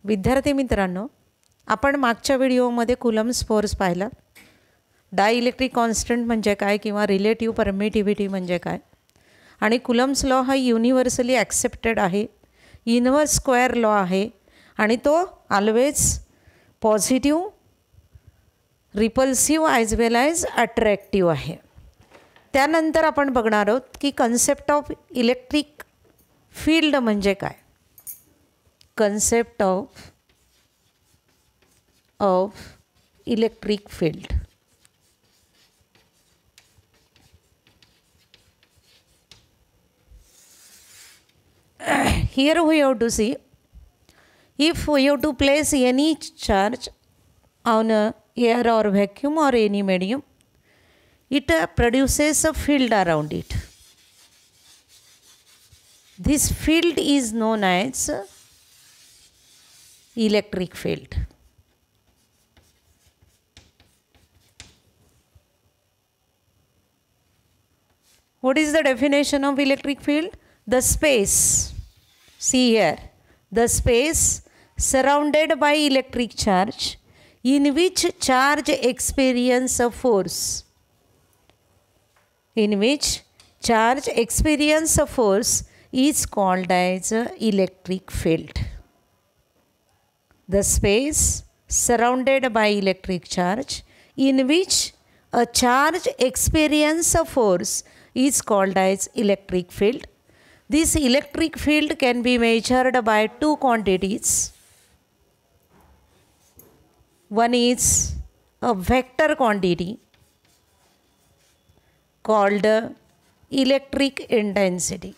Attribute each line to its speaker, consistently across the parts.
Speaker 1: विद्यार्थी मित्रांनो, आपण मागच्या व्हिडिओमध्ये कुलम्स फोर्स पाहिला. डायइलेक्ट्रिक कॉन्स्टंट म्हणजे काय किंवा रिलेटिव्ह परमिटिव्हिटी म्हणजे काय, आणि कुलम्स लॉ हा युनिव्हर्सली ॲक्सेप्टेड आहे, इनवर्स स्क्वेअर लॉ आहे आणि तो always positive, repulsive as well as attractive आहे. त्यानंतर आपण बघणार आहोत की कन्सेप्ट ऑफ इलेक्ट्रिक फील्ड म्हणजे काय. concept of electric field. Here we have to see, if we have to place any charge on a air or vacuum or any medium, it produces a field around it. This field is known as electric field. What is the definition of electric field? The space, see here, the space surrounded by electric charge in which charge experience a force. In which charge experience a force is called as electric field. The space surrounded by electric charge in which a charge experience a force is called as electric field. This electric field can be measured by two quantities. One is a vector quantity called electric intensity.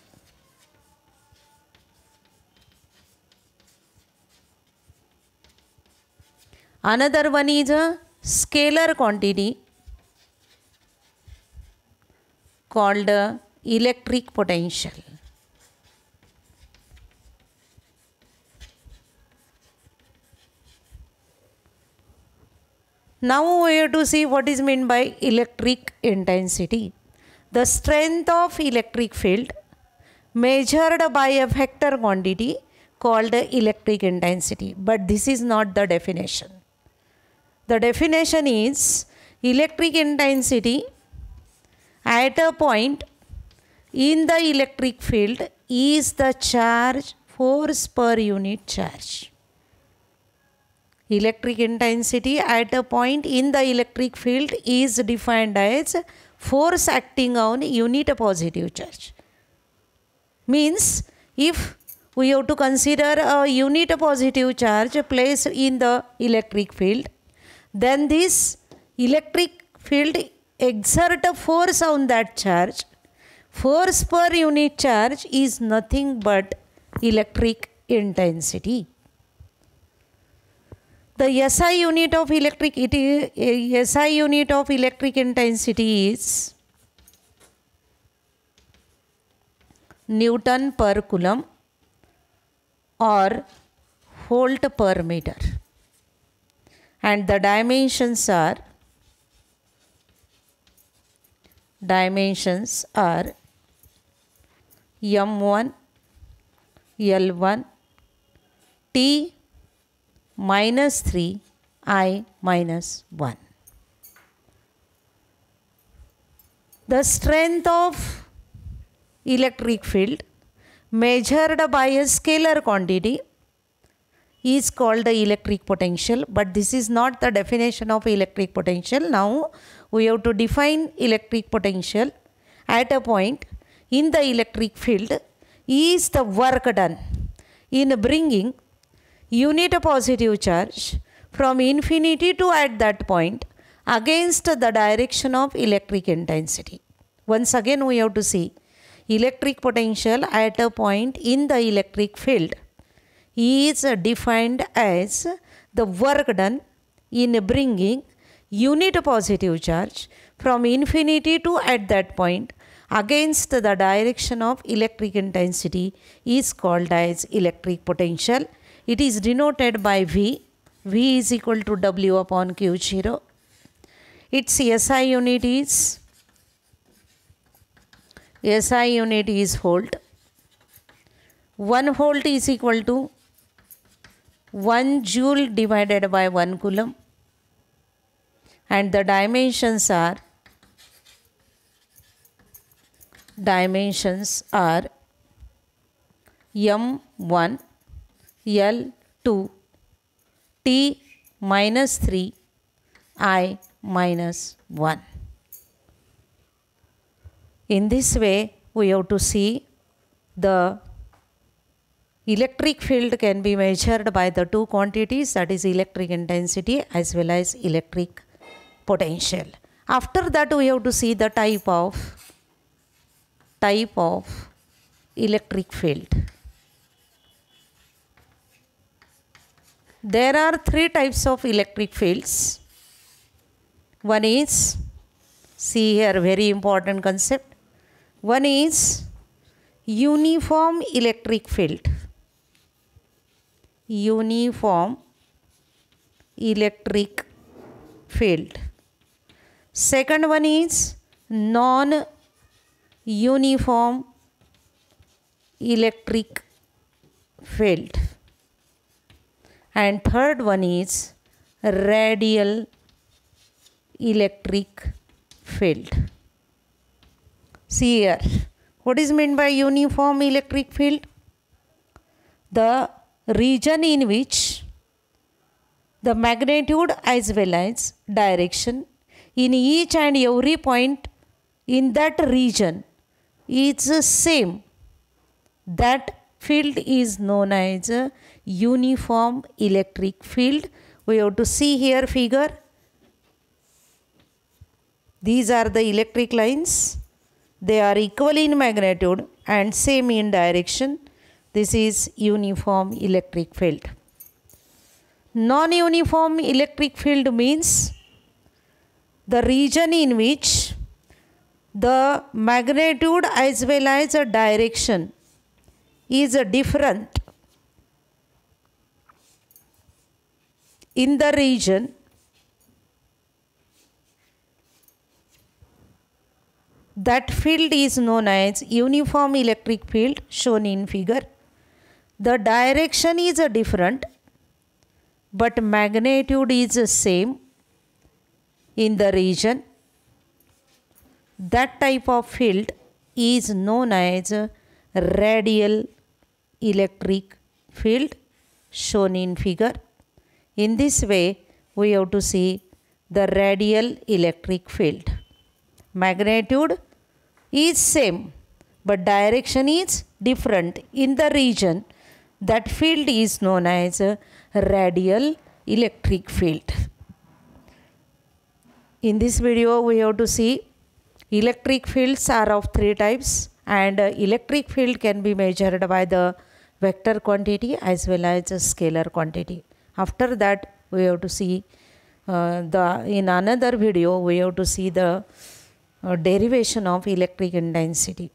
Speaker 1: Another one is a scalar quantity called electric potential. Now we have to see what is meant by electric intensity. The strength of electric field measured by a vector quantity called electric intensity. But this is not the definition. The definition is electric intensity at a point in the electric field is the charge force per unit charge. Electric intensity at a point in the electric field is defined as force acting on unit positive charge. Means if we have to consider a unit positive charge placed in the electric field, then this electric field exert a force on that charge. Force per unit charge is nothing but electric intensity. The SI unit of electric intensity is Newton per coulomb or volt per meter, and the dimensions are M1, L1, T minus 3, I minus 1. The strength of electric field measured by a scalar quantity is called the electric potential, but this is not the definition of electric potential. Now we have to define electric potential at a point in the electric field is the work done in bringing unit positive charge from infinity to at that point against the direction of electric intensity. Once again we have to see electric potential at a point in the electric field is defined as the work done in bringing unit positive charge from infinity to at that point against the direction of electric intensity is called as electric potential. It is denoted by V. V is equal to W upon Q0. Its SI unit is volt. 1 volt is equal to 1 joule divided by 1 coulomb, and the dimensions are M1, L2, T minus 3, I minus 1. In this way, we have to see the electric field can be measured by the two quantities, that is electric intensity as well as electric potential. After that, we have to see the type of electric field. There are three types of electric fields. One is, see here, very important concept. One is uniform electric field. Uniform electric field. Second one is non-uniform electric field. And third one is radial electric field. See here, what is meant by uniform electric field? The region in which the magnitude as well as direction in each and every point in that region is same. That field is known as a uniform electric field. We have to see here figure. These are the electric lines. They are equal in magnitude and same in direction. This is uniform electric field. Non-uniform electric field means the region in which the magnitude as well as a direction is different. In the region that field is known as uniform electric field, shown in figure. The direction is different, but magnitude is the same in the region. That type of field is known as radial electric field, shown in figure. In this way, we have to see the radial electric field. Magnitude is same, but direction is different in the region. That field is known as a radial electric field. In this video, we have to see electric fields are of three types, and electric field can be measured by the vector quantity as well as a scalar quantity. After that, we have to see in another video, we have to see the derivation of electric intensity.